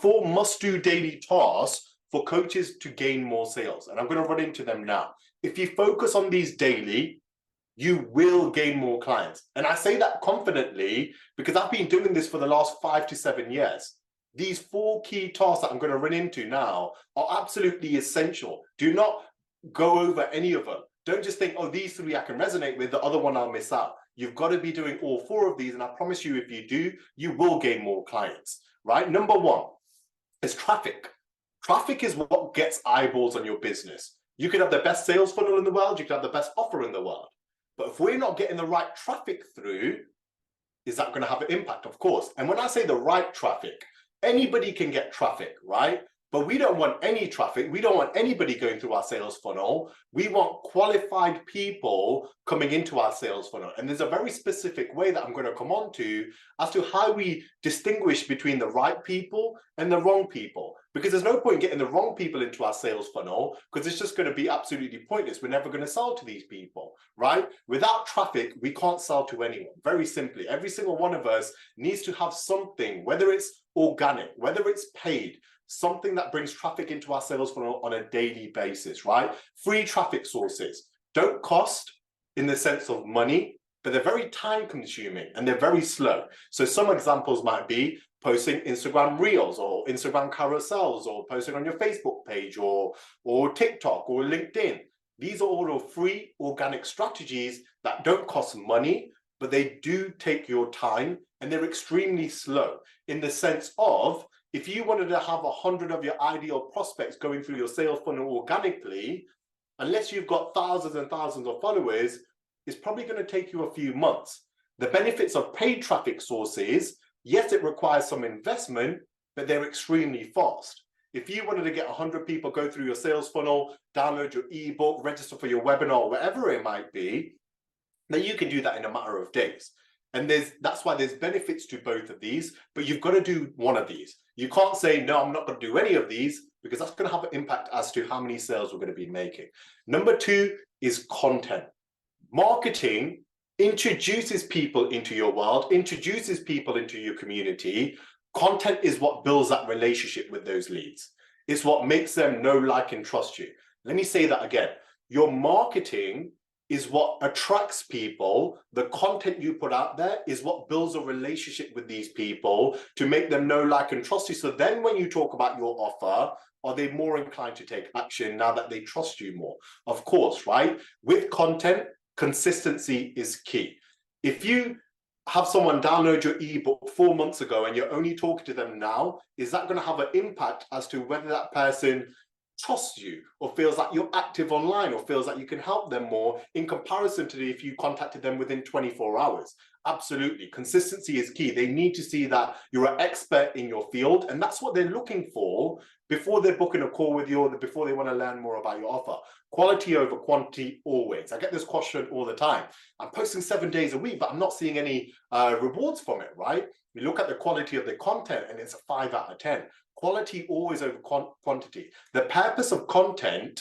4 must-do daily tasks for coaches to gain more sales. And I'm going to run into them now. If you focus on these daily, you will gain more clients. And I say that confidently because I've been doing this for the last 5 to 7 years. These 4 key tasks that I'm going to run into now are absolutely essential. Do not go over any of them. Don't just think, oh, these 3 I can resonate with, the other one I'll miss out. You've got to be doing all 4 of these. And I promise you, if you do, you will gain more clients, right? Number 1 is traffic. Traffic is what gets eyeballs on your business. You could have the best sales funnel in the world. You could have the best offer in the world. But if we're not getting the right traffic through, is that going to have an impact? Of course. And when I say the right traffic, anybody can get traffic, right? But we don't want any traffic. We don't want anybody going through our sales funnel. We want qualified people coming into our sales funnel. And there's a very specific way that I'm going to come on to as to how we distinguish between the right people and the wrong people. Because there's no point getting the wrong people into our sales funnel because it's just going to be absolutely pointless. We're never going to sell to these people, right? Without traffic, we can't sell to anyone. Very simply, every single one of us needs to have something, whether it's organic, whether it's paid, something that brings traffic into our sales funnel on a daily basis, right? Free traffic sources don't cost in the sense of money, but they're very time consuming and they're very slow. So some examples might be posting Instagram Reels or Instagram carousels or posting on your Facebook page or TikTok or LinkedIn. These are all free organic strategies that don't cost money, but they do take your time and they're extremely slow in the sense of if you wanted to have 100 of your ideal prospects going through your sales funnel organically, unless you've got thousands and thousands of followers, it's probably going to take you a few months. The benefits of paid traffic sources, yes, it requires some investment, but they're extremely fast. If you wanted to get 100 people go through your sales funnel, download your ebook, register for your webinar, whatever it might be, then you can do that in a matter of days. And that's why there's benefits to both of these, but you've got to do one of these. You can't say, no, I'm not going to do any of these because that's going to have an impact as to how many sales we're going to be making. Number 2 is content. Marketing introduces people into your world, introduces people into your community. Content is what builds that relationship with those leads. It's what makes them know, like, and trust you. Let me say that again. Your marketing is what attracts people. The content you put out there is what builds a relationship with these people to make them know, like, and trust you. So then when you talk about your offer, are they more inclined to take action now that they trust you more? Of course, right? With content, consistency is key. If you have someone download your ebook 4 months ago and you're only talking to them now, is that going to have an impact as to whether that person trusts you or feels like you're active online or feels like you can help them more in comparison to if you contacted them within 24 hours? Absolutely. Consistency is key. They need to see that you're an expert in your field, and that's what they're looking for before they're booking a call with you or before they want to learn more about your offer. Quality over quantity always. I get this question all the time. I'm posting 7 days a week, but I'm not seeing any rewards from it, right? You look at the quality of the content and it's a 5 out of 10. Quality always over quantity. The purpose of content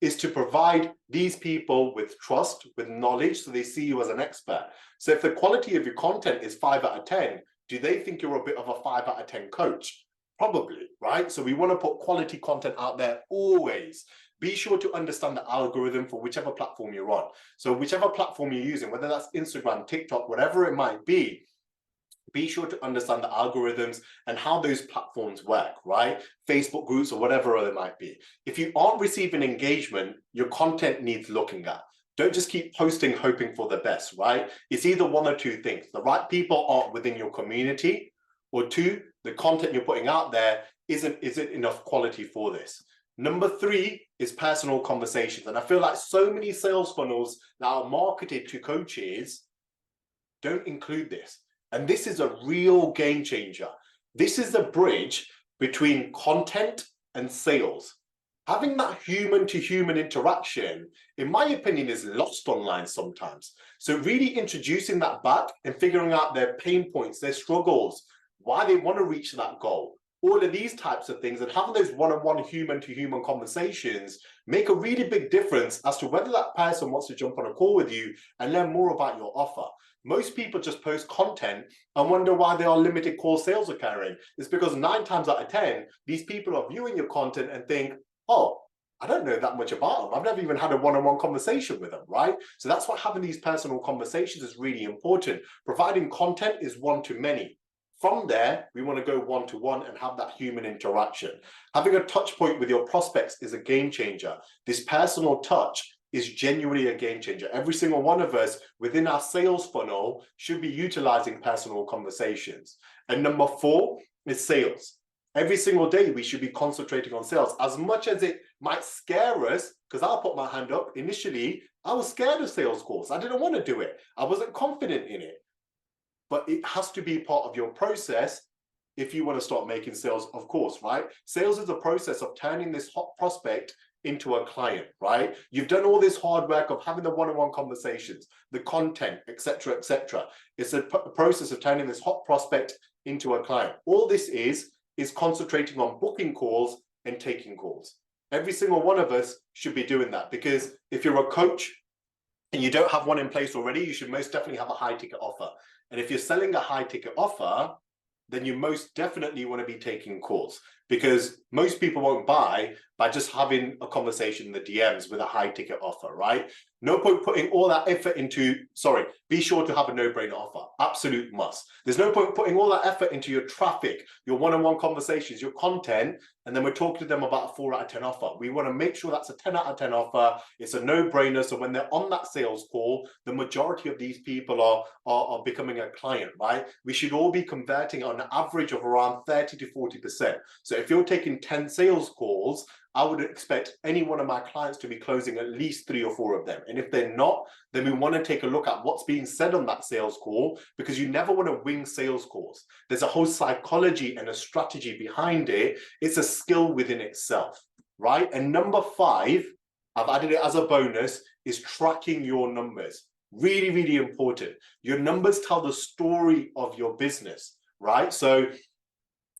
is to provide these people with trust, with knowledge, so they see you as an expert. So if the quality of your content is 5 out of 10, do they think you're a bit of a 5 out of 10 coach? Probably, right? So we want to put quality content out there always. Be sure to understand the algorithm for whichever platform you're on. So whichever platform you're using, whether that's Instagram, TikTok, whatever it might be sure to understand the algorithms and how those platforms work, right? Facebook groups or whatever it might be. If you aren't receiving engagement, your content needs looking at. Don't just keep posting hoping for the best, right? It's either one or two things. The right people aren't within your community, or 2, the content you're putting out there isn't enough quality for this. Number 3 is personal conversations. And I feel like so many sales funnels that are marketed to coaches don't include this. And this is a real game changer. This is the bridge between content and sales. Having that human to human interaction, in my opinion, is lost online sometimes. So really introducing that back and figuring out their pain points, their struggles, why they want to reach that goal. all of these types of things, and having those one-on-one human-to-human conversations make a really big difference as to whether that person wants to jump on a call with you and learn more about your offer. Most people just post content and wonder why there are limited call sales occurring. It's because 9 times out of 10, these people are viewing your content and think, oh, I don't know that much about them. I've never even had a one-on-one conversation with them, right? So that's why having these personal conversations is really important. Providing content is one to many. From there, we want to go one-to-one and have that human interaction. Having a touch point with your prospects is a game changer. This personal touch is genuinely a game changer. Every single one of us within our sales funnel should be utilizing personal conversations. And number 4 is sales. Every single day, we should be concentrating on sales. As much as it might scare us, because I'll put my hand up, initially, I was scared of sales calls. I didn't want to do it. I wasn't confident in it. But it has to be part of your process if you want to start making sales, of course, right? Sales is a process of turning this hot prospect into a client, right? You've done all this hard work of having the one-on-one conversations, the content, etc., etc. It's a process of turning this hot prospect into a client. All this is concentrating on booking calls and taking calls. Every single one of us should be doing that, because if you're a coach and you don't have one in place already, you should most definitely have a high ticket offer. And if you're selling a high ticket offer, then you most definitely want to be taking calls, because most people won't buy by just having a conversation in the DMs with a high ticket offer, right? No point putting all that effort into, be sure to have a no-brainer offer, absolute must. There's no point putting all that effort into your traffic, your one-on-one conversations, your content, and then we're talking to them about a 4 out of 10 offer. We want to make sure that's a 10 out of 10 offer. It's a no-brainer. So when they're on that sales call, the majority of these people are becoming a client, right? We should all be converting on an average of around 30 to 40%. So if you're taking 10 sales calls, I would expect any one of my clients to be closing at least 3 or 4 of them. And if they're not, then we want to take a look at what's being said on that sales call, because you never want to wing sales calls. There's a whole psychology and a strategy behind it. It's a skill within itself, right? And number 5, I've added it as a bonus, is tracking your numbers. Really, really important. Your numbers tell the story of your business, right? So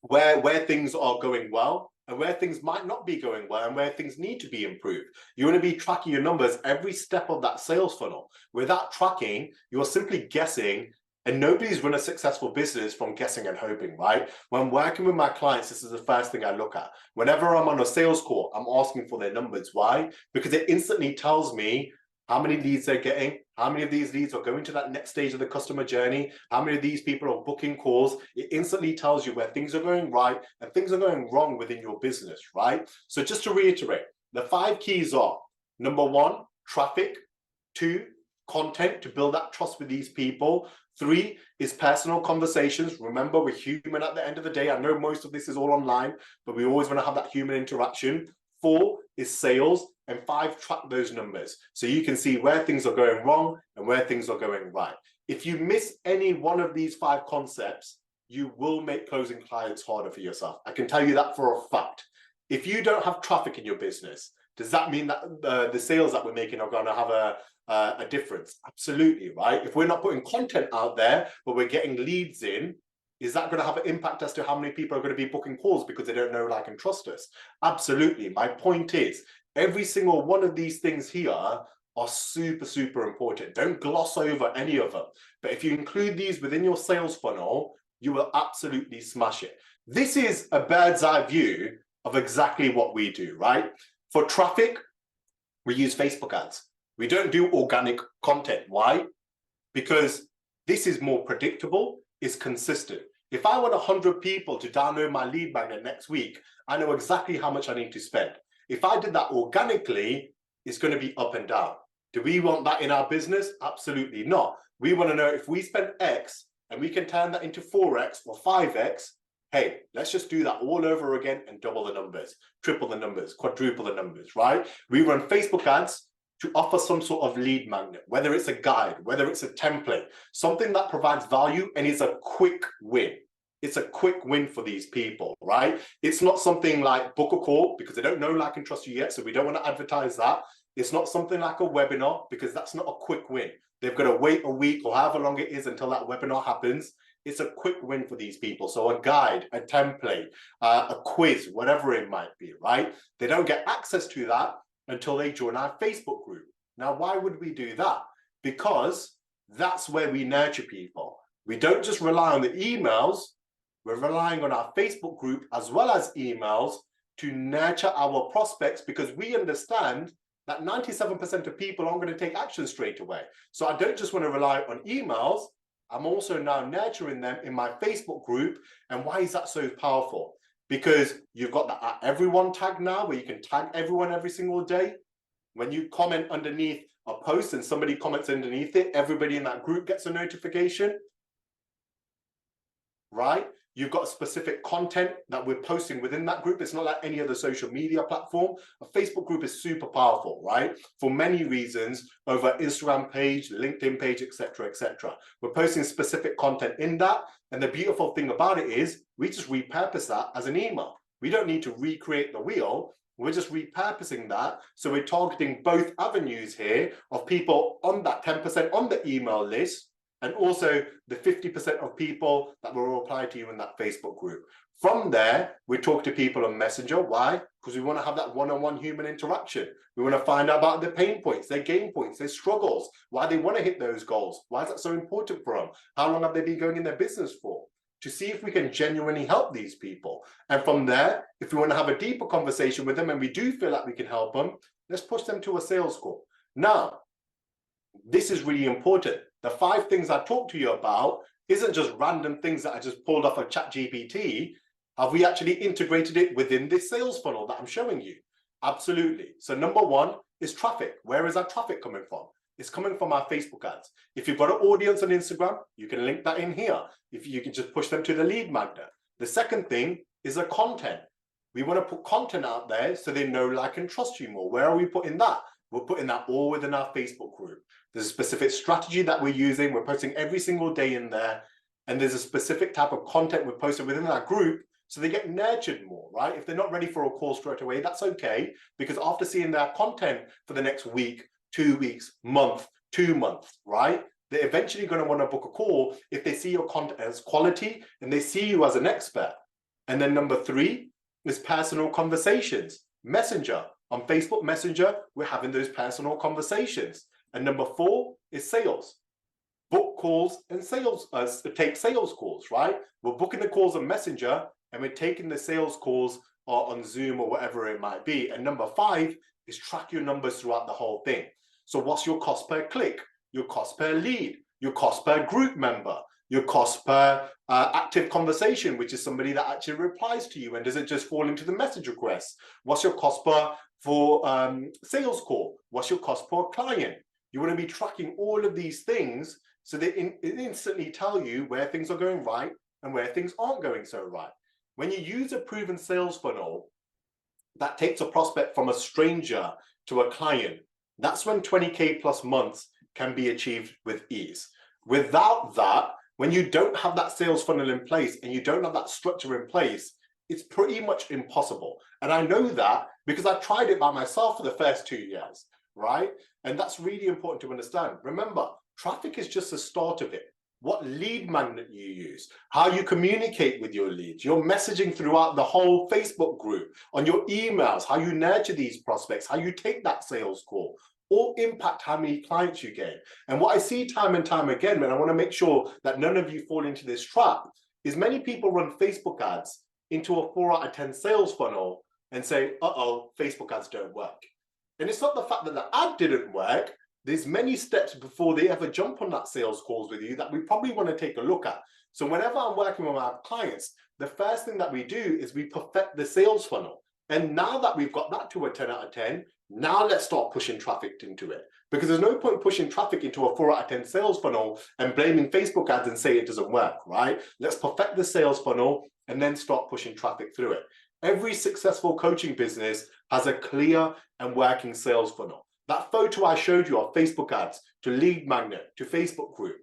where things are going well, and where things might not be going well, and where things need to be improved. You want to be tracking your numbers every step of that sales funnel. Without tracking, you're simply guessing, and nobody's run a successful business from guessing and hoping, right? When working with my clients, this is the first thing I look at. Whenever I'm on a sales call, I'm asking for their numbers. Why? Because it instantly tells me how many leads they're getting, how many of these leads are going to that next stage of the customer journey, how many of these people are booking calls. It instantly tells you where things are going right and things are going wrong within your business, right? So just to reiterate, the 5 keys are: number 1, traffic; 2, content to build that trust with these people; 3 is personal conversations. Remember, we're human at the end of the day. I know most of this is all online, but we always want to have that human interaction. 4 is sales, and 5, track those numbers so you can see where things are going wrong and where things are going right. If you miss any one of these 5 concepts, you will make closing clients harder for yourself. I can tell you that for a fact. If you don't have traffic in your business, does that mean that the sales that we're making are going to have a difference? Absolutely, right? If we're not putting content out there, but we're getting leads in, is that going to have an impact as to how many people are going to be booking calls because they don't know, like, and trust us? Absolutely. My point is, every single one of these things here are super, super important. Don't gloss over any of them. But if you include these within your sales funnel, you will absolutely smash it. This is a bird's eye view of exactly what we do, right? For traffic, we use Facebook ads. We don't do organic content. Why? Because this is more predictable, it's consistent. If I want 100 people to download my lead magnet next week, I know exactly how much I need to spend. If I did that organically, it's going to be up and down. Do we want that in our business? Absolutely not. We want to know if we spend X and we can turn that into 4X or 5X, hey, let's just do that all over again and double the numbers, triple the numbers, quadruple the numbers, right? We run Facebook ads to offer some sort of lead magnet, whether it's a guide, whether it's a template, something that provides value and is a quick win. It's a quick win for these people, right? It's not something like book a call, because they don't know, like, and trust you yet, so we don't want to advertise that. It's not something like a webinar, because that's not a quick win. They've got to wait a week or however long it is until that webinar happens. it's a quick win for these people. So a guide, a template, a quiz, whatever it might be, right? They don't get access to that until they join our Facebook group. Now, why would we do that? Because that's where we nurture people. We don't just rely on the emails, we're relying on our Facebook group as well as emails to nurture our prospects, because we understand that 97% of people aren't going to take action straight away. So I don't just want to rely on emails, I'm also now nurturing them in my Facebook group. And why is that so powerful? Because you've got the @everyone tag now, where you can tag everyone every single day. When you comment underneath a post and somebody comments underneath it, everybody in that group gets a notification, right? You've got specific content that we're posting within that group. It's not like any other social media platform. A Facebook group is super powerful, right? For many reasons, over Instagram page, LinkedIn page, etc., etc. We're posting specific content in that. And the beautiful thing about it is we just repurpose that as an email. We don't need to recreate the wheel. We're just repurposing that. So we're targeting both avenues here of people on that 10% on the email list, and also the 50% of people that will reply to you in that Facebook group. From there, we talk to people on Messenger. Why? Because we want to have that one-on-one human interaction. We want to find out about their pain points, their gain points, their struggles, why they want to hit those goals. Why is that so important for them? How long have they been going in their business for? To see if we can genuinely help these people. And from there, if we want to have a deeper conversation with them and we do feel like we can help them, let's push them to a sales call. Now, this is really important. The 5 things I talked to you about isn't just random things that I just pulled off of ChatGPT. Have we actually integrated it within this sales funnel that I'm showing you? Absolutely. So number 1 is traffic. Where is our traffic coming from? It's coming from our Facebook ads. If you've got an audience on Instagram, you can link that in here. If you can just push them to the lead magnet. The second thing is the content. We want to put content out there so they know, like, and trust you more. Where are we putting that? We're putting that all within our Facebook group. There's a specific strategy that we're using. We're posting every single day in there. And there's a specific type of content we're posting within that group, so they get nurtured more, right? If they're not ready for a call straight away, that's okay. Because after seeing their content for the next week, 2 weeks, month, 2 months, right? They're eventually going to want to book a call if they see your content as quality and they see you as an expert. And then number 3 is personal conversations. Messenger. On Facebook Messenger, we're having those personal conversations. And number 4 is sales. Book calls and sales, take sales calls, right? We're booking the calls on Messenger and we're taking the sales calls on Zoom or whatever it might be. And number 5 is track your numbers throughout the whole thing. So what's your cost per click, your cost per lead, your cost per group member, your cost per active conversation, which is somebody that actually replies to you and doesn't just fall into the message request. What's your cost per sales call? What's your cost per client? You want to be tracking all of these things so they instantly tell you where things are going right and where things aren't going so right. When you use a proven sales funnel that takes a prospect from a stranger to a client, that's when 20K plus months can be achieved with ease. Without that, when you don't have that sales funnel in place and you don't have that structure in place, it's pretty much impossible. And I know that because I tried it by myself for the first 2 years, right? And that's really important to understand. Remember, traffic is just the start of it. What lead magnet you use, how you communicate with your leads, your messaging throughout the whole Facebook group, on your emails, how you nurture these prospects, how you take that sales call, all impact how many clients you gain. And what I see time and time again, and I want to make sure that none of you fall into this trap, is many people run Facebook ads into a 4 out of 10 sales funnel and say, uh-oh, Facebook ads don't work. And it's not the fact that the ad didn't work. There's many steps before they ever jump on that sales calls with you that we probably want to take a look at. So whenever I'm working with our clients, the first thing that we do is we perfect the sales funnel. And now that we've got that to a 10 out of 10, now let's start pushing traffic into it. Because there's no point pushing traffic into a 4 out of 10 sales funnel and blaming Facebook ads and say it doesn't work, right? Let's perfect the sales funnel and then start pushing traffic through it. Every successful coaching business has a clear and working sales funnel. That photo I showed you of Facebook ads to lead magnet to Facebook group,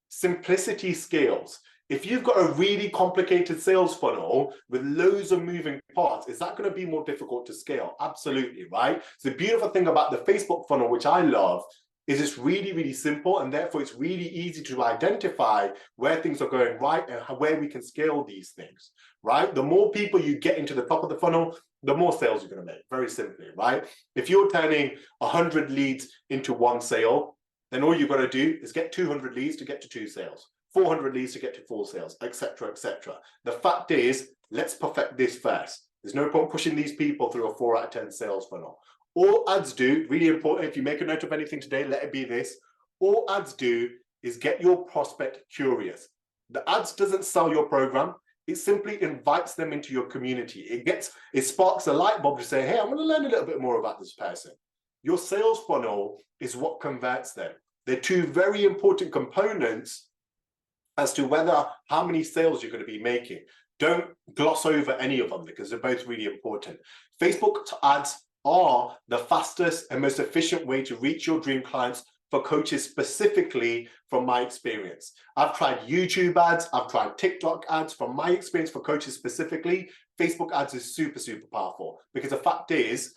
simplicity scales. If you've got a really complicated sales funnel with loads of moving parts, is that going to be more difficult to scale? Absolutely, right? So the beautiful thing about the Facebook funnel, which I love, is it's really, really simple, and therefore it's really easy to identify where things are going right and where we can scale these things, right? The more people you get into the top of the funnel, the more sales you're going to make, very simply, right? If you're turning 100 leads into 1 sale, then all you've got to do is get 200 leads to get to 2 sales, 400 leads to get to 4 sales, etc., etc. The fact is, let's perfect this first. There's no point pushing these people through a 4 out of 10 sales funnel. All ads do, really important, if you make a note of anything today, let it be this. All ads do is get your prospect curious. The ads doesn't sell your program. It simply invites them into your community. It sparks a light bulb to say, hey, I want to learn a little bit more about this person. Your sales funnel is what converts them. They're 2 very important components as to how many sales you're going to be making. Don't gloss over any of them because they're both really important. Facebook ads are the fastest and most efficient way to reach your dream clients for coaches, specifically from my experience. I've tried YouTube ads, I've tried TikTok ads. From my experience for coaches specifically, Facebook ads is super, super powerful, because the fact is,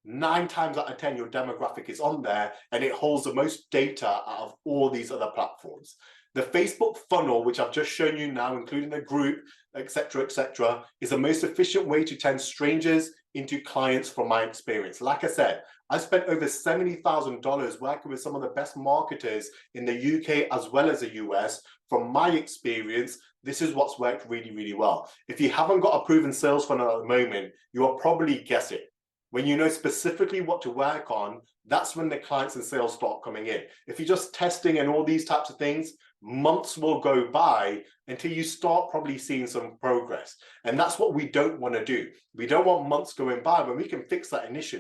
9 times out of 10, your demographic is on there and it holds the most data out of all these other platforms. The Facebook funnel, which I've just shown you now, including the group, etc., etc., is the most efficient way to turn strangers into clients from my experience. Like I said, I spent over $70,000 working with some of the best marketers in the UK as well as the US. From my experience, this is what's worked really, really well. If you haven't got a proven sales funnel at the moment, you are probably guessing. When you know specifically what to work on, that's when the clients and sales start coming in. If you're just testing and all these types of things, months will go by until you start probably seeing some progress. And that's what we don't want to do. We don't want months going by when we can fix that initially.